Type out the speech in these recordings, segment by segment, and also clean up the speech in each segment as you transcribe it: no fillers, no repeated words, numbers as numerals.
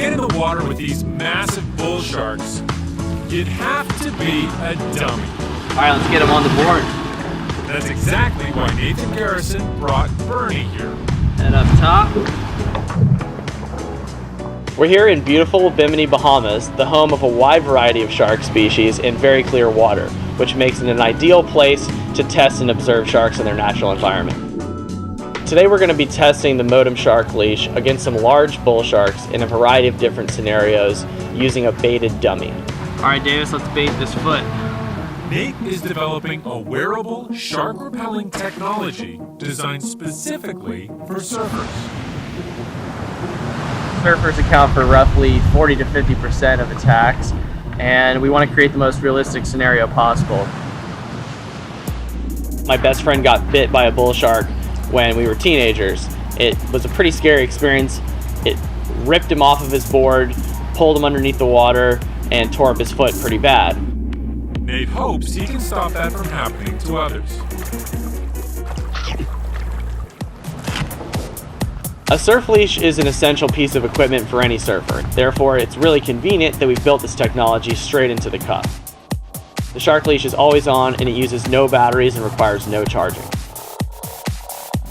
get in the water with these massive bull sharks, you'd have to be a dummy. All right, let's get him on the board. That's exactly why Nathan Garrison brought Bernie here. And up top. We're here in beautiful Bimini, Bahamas, the home of a wide variety of shark species in very clear water, which makes it an ideal place to test and observe sharks in their natural environment. Today we're going to be testing the Modem shark leash against some large bull sharks in a variety of different scenarios using a baited dummy. All right, Davis, let's bait this foot. Nate is developing a wearable shark-repelling technology designed specifically for surfers. Surfers account for roughly 40 to 50% of attacks, and we want to create the most realistic scenario possible. My best friend got bit by a bull shark when we were teenagers. It was a pretty scary experience. It ripped him off of his board, pulled him underneath the water, and tore up his foot pretty bad. Nate hopes he can stop that from happening to others. A surf leash is an essential piece of equipment for any surfer. Therefore, it's really convenient that we've built this technology straight into the cuff. The shark leash is always on and it uses no batteries and requires no charging.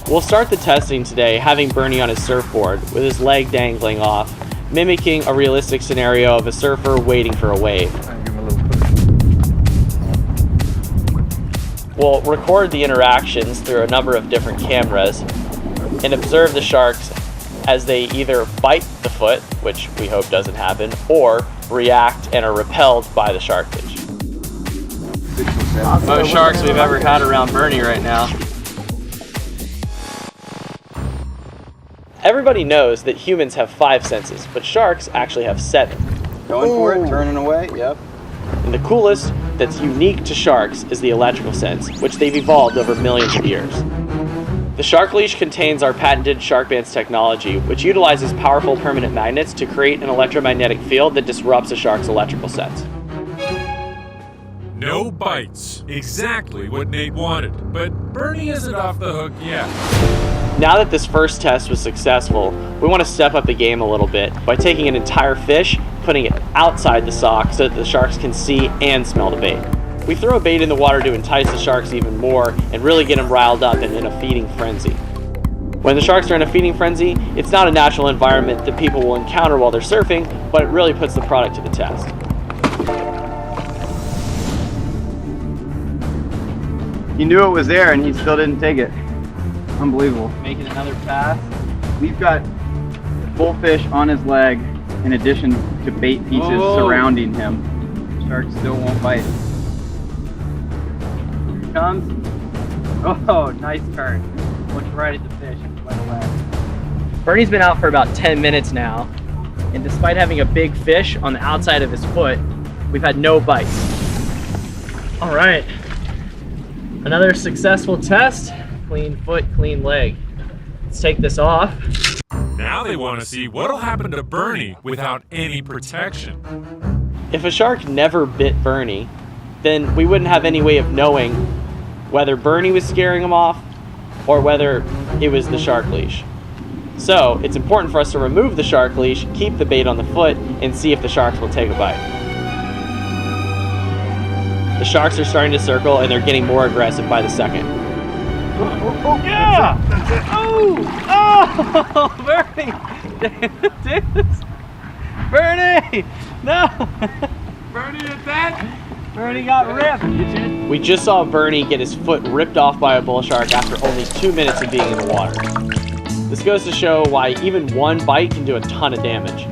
We'll start the testing today having Bernie on his surfboard with his leg dangling off, mimicking a realistic scenario of a surfer waiting for a wave. We'll record the interactions through a number of different cameras and observe the sharks as they either bite the foot, which we hope doesn't happen, or react and are repelled by the shark leash. Most sharks we've ever had around Bernie right now. Everybody knows that humans have 5 senses, but sharks actually have 7. Going for it, turning away, yep. And the coolest that's unique to sharks is the electrical sense, which they've evolved over millions of years. The shark leash contains our patented Sharkbanz technology, which utilizes powerful permanent magnets to create an electromagnetic field that disrupts a shark's electrical sense. No bites. Exactly what Nate wanted, but Bernie isn't off the hook yet. Now that this first test was successful, we want to step up the game a little bit by taking an entire fish, putting it outside the sock so that the sharks can see and smell the bait. We throw a bait in the water to entice the sharks even more and really get them riled up and in a feeding frenzy. When the sharks are in a feeding frenzy, it's not a natural environment that people will encounter while they're surfing, but it really puts the product to the test. He knew it was there and he still didn't take it. Unbelievable. Making another pass. We've got full fish on his leg in addition to bait pieces surrounding him. Shark still won't bite. Here he comes. Oh, nice turn. Looked right at the fish and went away. Bernie's been out for about 10 minutes now, and despite having a big fish on the outside of his foot, we've had no bites. All right. Another successful test. Clean foot, clean leg. Let's take this off. Now they want to see what'll happen to Bernie without any protection. If a shark never bit Bernie, then we wouldn't have any way of knowing whether Bernie was scaring him off or whether it was the shark leash. So it's important for us to remove the shark leash, keep the bait on the foot, and see if the sharks will take a bite. The sharks are starting to circle and they're getting more aggressive by the second. Yeah! Oh! Bernie! Davis! Bernie! No! Bernie attack! Bernie got ripped! We just saw Bernie get his foot ripped off by a bull shark after only 2 minutes of being in the water. This goes to show why even one bite can do a ton of damage.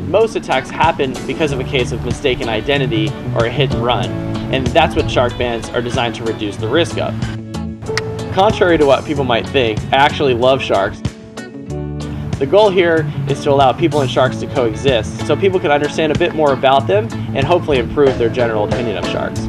Most attacks happen because of a case of mistaken identity or a hit and run, and that's what Sharkbanz are designed to reduce the risk of. Contrary to what people might think, I actually love sharks. The goal here is to allow people and sharks to coexist so people can understand a bit more about them and hopefully improve their general opinion of sharks.